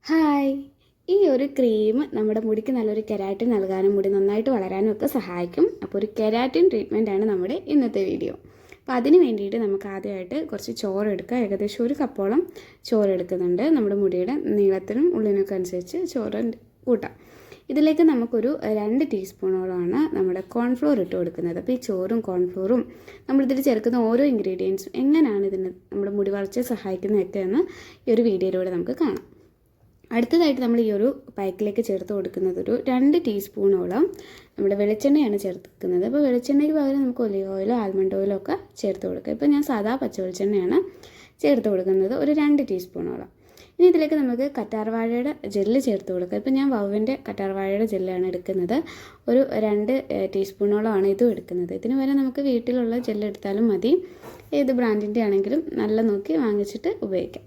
Hi, ഈ ഒരു cream നമ്മുടെ മുടിക്ക് നല്ലൊരു കെരാറ്റിൻ നൽകാനും മുടി നന്നായിട്ട് വളരാനും ഒക്കെ സഹായിക്കും. അപ്പോൾ ഒരു കെരാറ്റിൻ ട്രീറ്റ്മെൻ്റ് ആണ് നമ്മുടെ ഇന്നത്തെ വീഡിയോ. അപ്പോൾ അതിന് വേണ്ടിയിട്ട് നമുക്ക് ആദ്യമായിട്ട് കുറച്ച് ചോറ് എടുക്കുക. ഏകദേശം ഒരു കപ്പോളം ചോറ് എടുക്കുന്നുണ്ട്. നമ്മുടെ മുടിയുടെ നീളത്തിനും ഉള്ളിനൊക്കെ അനുസരിച്ച് ചോറ് കൂട്ടാം. ഇതിലേക്ക് നമുക്കൊരു 2 ടീസ്പൂണോളമാണ് നമ്മുടെ കോൺഫ്ലോർ ഇട്ട് കൊടുക്കുന്നത്. അപ്പോൾ ഈ ചോറും കോൺഫ്ലോറും നമ്മളിതിൽ ചേർക്കുന്ന ഓരോ ഇൻഗ്രീഡിയൻസും എങ്ങനെയാണ് ഇതിന് നമ്മുടെ മുടി വളർച്ചയെ സഹായിക്കുന്നതൊക്കെ എന്ന് ഈ ഒരു വീഡിയോയിലൂടെ നമുക്ക് കാണാം. അടുത്തതായിട്ട് നമ്മൾ ഈ ഒരു പാക്കിലേക്ക് ചേർത്ത് കൊടുക്കുന്നത് ഒരു 2 ടീസ്പൂണോളം നമ്മുടെ വെളിച്ചെണ്ണയാണ് ചേർക്കുന്നത്. അപ്പോൾ വെളിച്ചെണ്ണയ്ക്ക് പകരം നമുക്ക് ഒലിവ് ഓയിലോ ആൽമണ്ട് ഓയിലോ ഒക്കെ ചേർത്ത് കൊടുക്കുക. ഇപ്പോൾ ഞാൻ സാധാ പച്ച വെളിച്ചെണ്ണയാണ് ചേർത്ത് കൊടുക്കുന്നത്, ഒരു 2 ടീസ്പൂണോളം. ഇനി ഇതിലേക്ക് നമുക്ക് കറ്റാർവാഴയുടെ ജെല്ല് ചേർത്ത് കൊടുക്കുക. ഇപ്പോൾ ഞാൻ വൗവിൻ്റെ കറ്റാർവാഴയുടെ ജെല്ലാണ് എടുക്കുന്നത്, ഒരു 2 ടീസ്പൂണോളമാണ് ഇതും എടുക്കുന്നത്. ഇതിന് വരെ നമുക്ക് വീട്ടിലുള്ള ജെല്ല് എടുത്താലും മതി, ഏത് ബ്രാൻഡിൻ്റെ ആണെങ്കിലും നല്ല നോക്കി വാങ്ങിച്ചിട്ട് ഉപയോഗിക്കാം.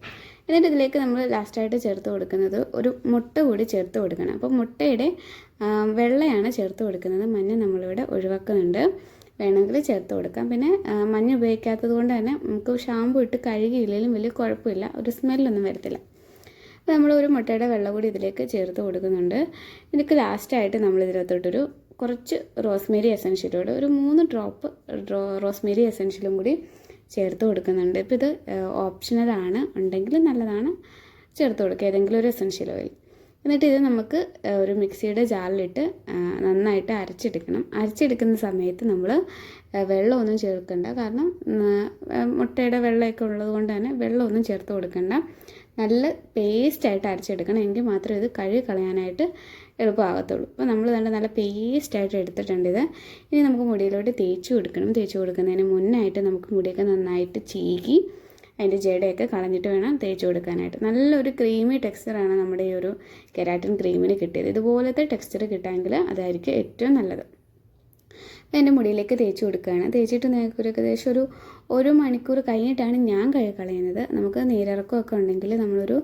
എന്നിട്ട് ഇതിലേക്ക് നമ്മൾ ലാസ്റ്റായിട്ട് ചേർത്ത് കൊടുക്കുന്നത് ഒരു മുട്ട കൂടി ചേർത്ത് കൊടുക്കണം. അപ്പോൾ മുട്ടയുടെ വെള്ളയാണ് ചേർത്ത് കൊടുക്കുന്നത്, മഞ്ഞ നമ്മളിവിടെ ഒഴിവാക്കുന്നുണ്ട്. വേണമെങ്കിൽ ചേർത്ത് കൊടുക്കാം. പിന്നെ മഞ്ഞ ഉപയോഗിക്കാത്തത് കൊണ്ട് തന്നെ നമുക്ക് ഷാമ്പു ഇട്ട് കഴുകിയില്ലെങ്കിലും വലിയ കുഴപ്പമില്ല, ഒരു സ്മെല്ലൊന്നും വരത്തില്ല. അപ്പോൾ നമ്മൾ ഒരു മുട്ടയുടെ വെള്ളം കൂടി ഇതിലേക്ക് ചേർത്ത് കൊടുക്കുന്നുണ്ട്. ഇതിലേക്ക് ലാസ്റ്റായിട്ട് നമ്മൾ ഇതിനകത്തോട്ടൊരു കുറച്ച് റോസ്മേരി എസൻഷ്യലോട് ഒരു 3 ഡ്രോപ്പ് റോസ്മേരി എസൻഷ്യലും കൂടി ചേർത്ത് കൊടുക്കുന്നുണ്ട്. ഇപ്പോൾ ഇത് ഓപ്ഷണലാണ്, ഉണ്ടെങ്കിൽ നല്ലതാണ്, ചേർത്ത് കൊടുക്കുക ഏതെങ്കിലും ഒരു എസൻഷ്യൽ ഓയിൽ. എന്നിട്ട് ഇത് നമുക്ക് ഒരു മിക്സിയുടെ ജാറിലിട്ട് നന്നായിട്ട് അരച്ചെടുക്കുന്ന സമയത്ത് നമ്മൾ വെള്ളമൊന്നും ചേർക്കണ്ട, കാരണം മുട്ടയുടെ വെള്ളമൊക്കെ ഉള്ളത് കൊണ്ട് തന്നെ വെള്ളമൊന്നും ചേർത്ത് കൊടുക്കണ്ട. നല്ല പേസ്റ്റായിട്ട് അരച്ചെടുക്കണം, എങ്കിൽ മാത്രമേ ഇത് കഴുകി കളയാനായിട്ട് എളുപ്പമാകത്തുള്ളൂ. അപ്പോൾ നമ്മൾ നല്ല പേസ്റ്റായിട്ട് എടുത്തിട്ടുണ്ട് ഇത്. ഇനി നമുക്ക് മുടിയിലോട്ട് തേച്ച് കൊടുക്കണം. തേച്ച് കൊടുക്കുന്നതിന് മുന്നായിട്ട് നമുക്ക് മുടിയൊക്കെ നന്നായിട്ട് ചീകി അതിൻ്റെ ജടയൊക്കെ കളഞ്ഞിട്ട് വേണം തേച്ച് കൊടുക്കാനായിട്ട്. നല്ലൊരു ക്രീമി ടെക്സ്ചറാണ് നമ്മുടെ ഈ ഒരു കെരാറ്റിൻ ക്രീമിന് കിട്ടിയത്. ഇതുപോലത്തെ ടെക്സ്ചർ കിട്ടാമെങ്കിൽ അതായിരിക്കും ഏറ്റവും നല്ലത്. അപ്പോൾ എൻ്റെ മുടിയിലേക്ക് തേച്ച് കൊടുക്കുകയാണ്. തേച്ചിട്ട് നിങ്ങൾക്ക് ഏകദേശം ഒരു മണിക്കൂർ കഴിഞ്ഞിട്ടാണ് ഞാൻ കഴുകി കളയുന്നത്. നമുക്ക് നീരിറക്കമൊക്കെ ഉണ്ടെങ്കിൽ നമ്മളൊരു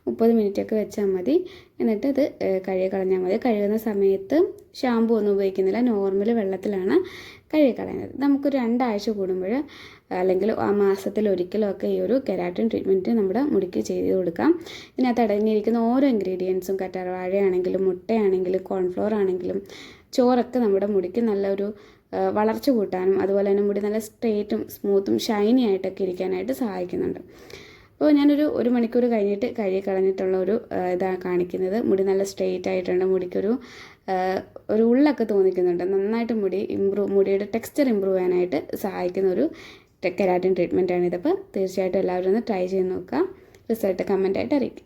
30 മിനിറ്റൊക്കെ വെച്ചാൽ മതി. എന്നിട്ട് ഇത് കഴുകി കളഞ്ഞാൽ മതി. കഴുകുന്ന സമയത്ത് ഷാമ്പു ഒന്നും ഉപയോഗിക്കുന്നില്ല, നോർമൽ വെള്ളത്തിലാണ് കഴുകി കളയുന്നത്. നമുക്കൊരു 2 ആഴ്ച കൂടുമ്പോൾ അല്ലെങ്കിൽ ആ മാസത്തിൽ ഒരിക്കലൊക്കെ ഈ ഒരു കെരാറ്റിൻ ട്രീറ്റ്മെൻറ്റ് നമ്മുടെ മുടിക്ക് ചെയ്ത് കൊടുക്കാം. ഇതിനകത്ത് അടങ്ങിയിരിക്കുന്ന ഓരോ ഇൻഗ്രീഡിയൻസും കറ്റാർവാഴയാണെങ്കിലും മുട്ടയാണെങ്കിലും കോൺഫ്ലോർ ആണെങ്കിലും ചോറൊക്കെ നമ്മുടെ മുടിക്ക് നല്ലൊരു വളർച്ച കൂട്ടാനും അതുപോലെ തന്നെ മുടി നല്ല സ്ട്രെയിറ്റും സ്മൂത്തും ഷൈനി ആയിട്ടൊക്കെ ഇരിക്കാനായിട്ട് സഹായിക്കുന്നുണ്ട്. അപ്പോൾ ഞാനൊരു 1 മണിക്കൂർ കഴിഞ്ഞിട്ട് കഴുകി കളഞ്ഞിട്ടുള്ള ഇതാണ് കാണിക്കുന്നത്. മുടി നല്ല സ്ട്രെയിറ്റ് ആയിട്ടുണ്ട്, മുടിക്കൊരു ഉള്ളൊക്കെ തോന്നിക്കുന്നുണ്ട്. നന്നായിട്ട് മുടിയുടെ ടെക്സ്ചർ ഇമ്പ്രൂവ് ചെയ്യാനായിട്ട് സഹായിക്കുന്ന ഒരു കെരാറ്റിൻ ട്രീറ്റ്മെൻറ്റാണിത്. അപ്പോൾ തീർച്ചയായിട്ടും എല്ലാവരും ഒന്ന് ട്രൈ ചെയ്ത് നോക്കുക. റിസൾട്ട് കമൻറ്റായിട്ട് അറിയിക്കും.